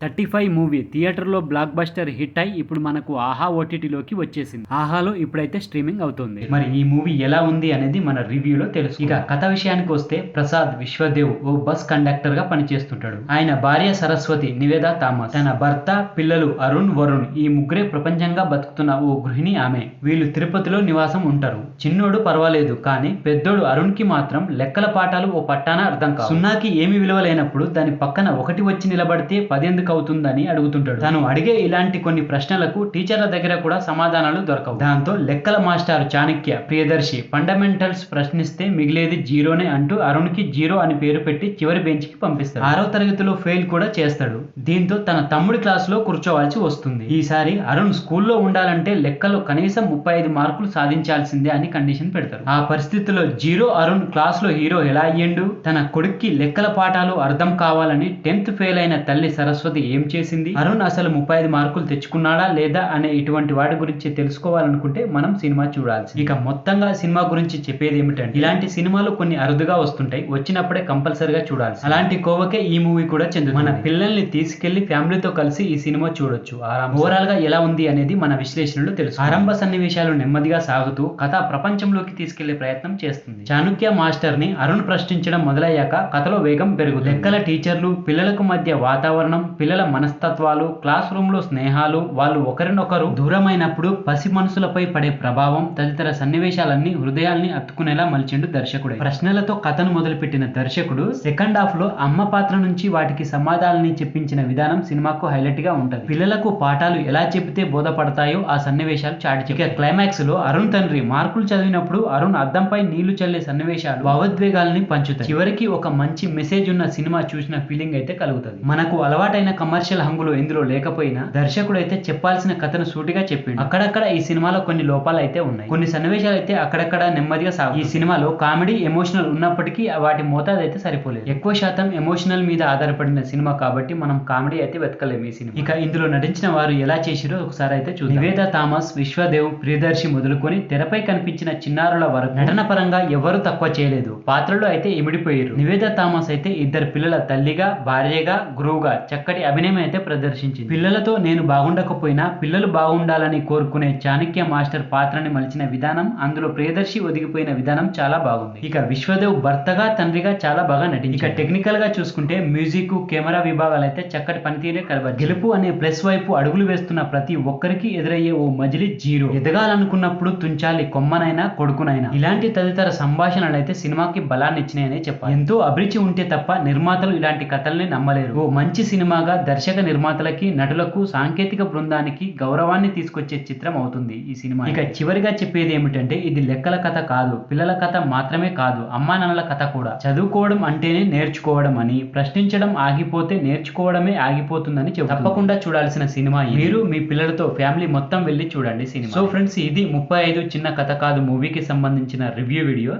35 movie థియేటర్లో block buster hit అయి ఇప్పుడు మనకు ఆహా ఓటీటీలోకి వచ్చేసింది. ఆహాలో ఇప్పుడైతే స్ట్రీమింగ్ అవుతుంది. మరి ఈ మూవీ ఎలా ఉంది అనేది మన రివ్యూలో తెలుసు. ఇక కథ విషయానికి వస్తే ప్రసాద్ విశ్వదేవ్ ఓ బస్ కండక్టర్ గా పనిచేస్తుంటాడు. ఆయన భార్య సరస్వతి నివేదా థామస్, తన భర్త పిల్లలు అరుణ్ వరుణ్ ఈ ముగ్గురే ప్రపంచంగా బతుకుతున్న ఓ గృహిణి ఆమె. వీళ్ళు తిరుపతిలో నివాసం ఉంటారు. చిన్నోడు పర్వాలేదు, కానీ పెద్దోడు అరుణ్ కి మాత్రం లెక్కల పాఠాలు ఓ పట్టాన అర్థం కావు. సున్నాకి ఏమి విలువ లేనప్పుడు దాని పక్కన ఒకటి వచ్చి నిలబడితే 10 ఎందుకు అవుతుందని అడుగుతుంటాడు. తను అడిగే ఇలాంటి కొన్ని ప్రశ్నలకు టీచర్ల దగ్గర కూడా సమాధానాలు దొరకవు. దాంతో లెక్కల మాస్టర్ చాణక్య ప్రియదర్శి ఫండమెంటల్స్ ప్రశ్నిస్తే మిగిలేది జీరోనే అంటూ అరుణ్ కి జీరో అని పేరు పెట్టి చివరి బెంచ్ కి పంపిస్తాడు. 6వ తరగతిలో ఫెయిల్ కూడా చేస్తాడు. దీంతో తన తమ్ముడి క్లాస్ లో కూర్చోవాల్సి వస్తుంది. ఈసారి అరుణ్ స్కూల్లో ఉండాలంటే లెక్కలో కనీసం 35 మార్కులు సాధించాల్సిందే అని కండిషన్ పెడతారు. ఆ పరిస్థితిలో జీరో అరుణ్ క్లాస్ లో హీరో ఎలా అయ్యిండు? తన కొడుక్కి లెక్కల పాఠాలు అర్థం కావాలని 10th ఫెయిల్ అయిన తల్లి సరస్వతి ఏం చేసింది? అరుణ్ అసలు 35 మార్కులు తెచ్చుకున్నాడా లేదా అనే ఇటువంటి వాటి గురించి తెలుసుకోవాలనుకుంటే మనం సినిమా చూడాల్సి. ఇక మొత్తంగా సినిమా గురించి చెప్పేది ఏమిటంటే, ఇలాంటి సినిమాలు కొన్ని అరుదుగా వస్తుంటాయి, వచ్చినప్పుడే కంపల్సరిగా చూడాల్సి. అలాంటి కోవకే ఈ మూవీ కూడా చెందుతుంది. మన పిల్లల్ని తీసుకెళ్లి ఫ్యామిలీతో కలిసి ఈ సినిమా చూడొచ్చు. ఓవరాల్ గా ఎలా ఉంది అనేది మన విశ్లేషణలో తెలుసు. ఆరంభ సన్నివేశాలు నెమ్మదిగా సాగుతూ కథ ప్రపంచంలోకి తీసుకెళ్లే ప్రయత్నం చేస్తుంది. చాణక్య మాస్టర్ ని అరుణ్ ప్రశ్నించడం మొదలయ్యాక కథలో వేగం పెరుగుతుంది. లెక్కల టీచర్లు, పిల్లలకు మధ్య వాతావరణం, పిల్లల మనస్తత్వాలు, క్లాస్ రూమ్ లో స్నేహాలు, వాళ్ళు ఒకరినొకరు దూరమైనప్పుడు పసి మనసులపై పడే ప్రభావం తదితర సన్నివేశాలన్నీ హృదయాల్ని అత్తుకునేలా మలిచిండు దర్శకుడు. ప్రశ్నలతో కథను మొదలుపెట్టిన దర్శకుడు సెకండ్ హాఫ్ లో అమ్మ పాత్ర నుంచి వాటికి సమాధానాన్ని చెప్పించిన విధానం సినిమాకు హైలైట్ గా ఉంటది. పిల్లలకు పాఠాలు ఎలా చెబితే బోధపడతాయో ఆ సన్నివేశాలు చాటి చెప్పారు. క్లైమాక్స్ లో అరుణ్ తండ్రి మార్కులు చదివినప్పుడు అరుణ్ అద్దంపై నీళ్లు చల్లే సన్నివేశాలు భావోద్వేగాల్ని పంచుతాయి. చివరికి ఒక మంచి మెసేజ్ ఉన్న సినిమా చూసిన ఫీలింగ్ అయితే కలుగుతుంది. మనకు అలవాటైన కమర్షియల్ హంగులు ఇందులో లేకపోయినా దర్శకుడు అయితే చెప్పాల్సిన కథను సూటిగా చెప్పిండు. అక్కడక్కడ ఈ సినిమాలో కొన్ని లోపాలు అయితే ఉన్నాయి. కొన్ని సన్నివేశాలు అయితే అక్కడక్కడ నెమ్మదిగా సాగు. ఈ సినిమాలో కామెడీ, ఎమోషనల్ ఉన్నప్పటికీ వాటి మోతాదు అయితే సరిపోలేదు. ఎక్కువ శాతం ఎమోషనల్ మీద ఆధారపడిన సినిమా కాబట్టి మనం కామెడీ అయితే వెతకలేము ఈ సినిమా. ఇక ఇందులో నటించిన వారు ఎలా చేసిరో ఒకసారి అయితే చూద్దాం. నివేదా థామస్, విశ్వదేవ్, ప్రియదర్శి మొదలుకొని తెరపై కనిపించిన చిన్నారుల వరకు నటన పరంగా ఎవరు తక్కువ చేయలేదు. పాత్రలో అయితే ఇమిడిపోయారు. నివేదా థామస్ అయితే ఇద్దరు పిల్లల తల్లిగా, భార్యగా, గురువుగా చక్కటి అభినయం అయితే ప్రదర్శించింది. పిల్లలతో నేను బాగుండకపోయినా పిల్లలు బాగుండాలని కోరుకునే చాణక్య మాస్టర్ పాత్రని మలిచిన విధానం, అందులో ప్రియదర్శి ఒదిగిపోయిన విధానం చాలా బాగుంది. ఇక విశ్వదేవ్ భర్తగా, తండ్రిగా చాలా బాగా నటించారు. ఇక టెక్నికల్ గా చూసుకుంటే మ్యూజిక్, కెమెరా విభాగాలు అయితే చక్కటి పనితీరే కనబడింది. గెలుపు అనే ప్లస్ వైపు అడుగులు వేస్తున్న ప్రతి ఒక్కరికి ఎదురయ్యే ఓ మజిలీ జీరో. ఎదగాలనుకున్నప్పుడు తుంచాలి కొమ్మనైనా కొడుకునైనా, ఇలాంటి తదితర సంభాషణలు అయితే సినిమాకి బలాన్ని ఇచ్చినాయనే చెప్పాలి. ఎంతో అభిరుచి ఉంటే తప్ప నిర్మాతలు ఇలాంటి కథల్ని నమ్మలేరు. ఓ మంచి సినిమాగా దర్శక నిర్మాతలకి, నటులకు, సాంకేతిక బృందానికి గౌరవాన్ని తీసుకొచ్చే చిత్రం అవుతుంది ఈ సినిమా. ఇక చివరిగా చెప్పేది ఏమిటంటే, ఇది లెక్కల కథ కాదు, పిల్లల కథ మాత్రమే కాదు, అమ్మా నాన్నల కథ కూడా. చదువుకోవడం అంటేనే నేర్చుకోవడం అని, ప్రశ్నించడం ఆగిపోతే నేర్చుకోవడమే ఆగిపోతుందని చెబుతుంది. తప్పకుండా చూడాల్సిన సినిమా. మీరు మీ పిల్లలతో ఫ్యామిలీ మొత్తం వెళ్ళి చూడండి సినిమా. సో ఫ్రెండ్స్, ఇది 35 చిన్న కథ కాదు మూవీకి సంబంధించిన రివ్యూ వీడియో.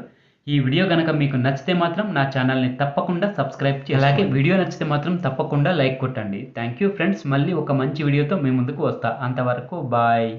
ఈ వీడియో కనుక మీకు నచ్చితే మాత్రం నా ఛానల్ని తప్పకుండా సబ్స్క్రైబ్ చేయండి. అలాగే వీడియో నచ్చితే మాత్రం తప్పకుండా లైక్ కొట్టండి. Thank you friends. మళ్ళీ ఒక మంచి వీడియోతో మీ ముందుకు వస్తా. అంతవరకు బాయ్.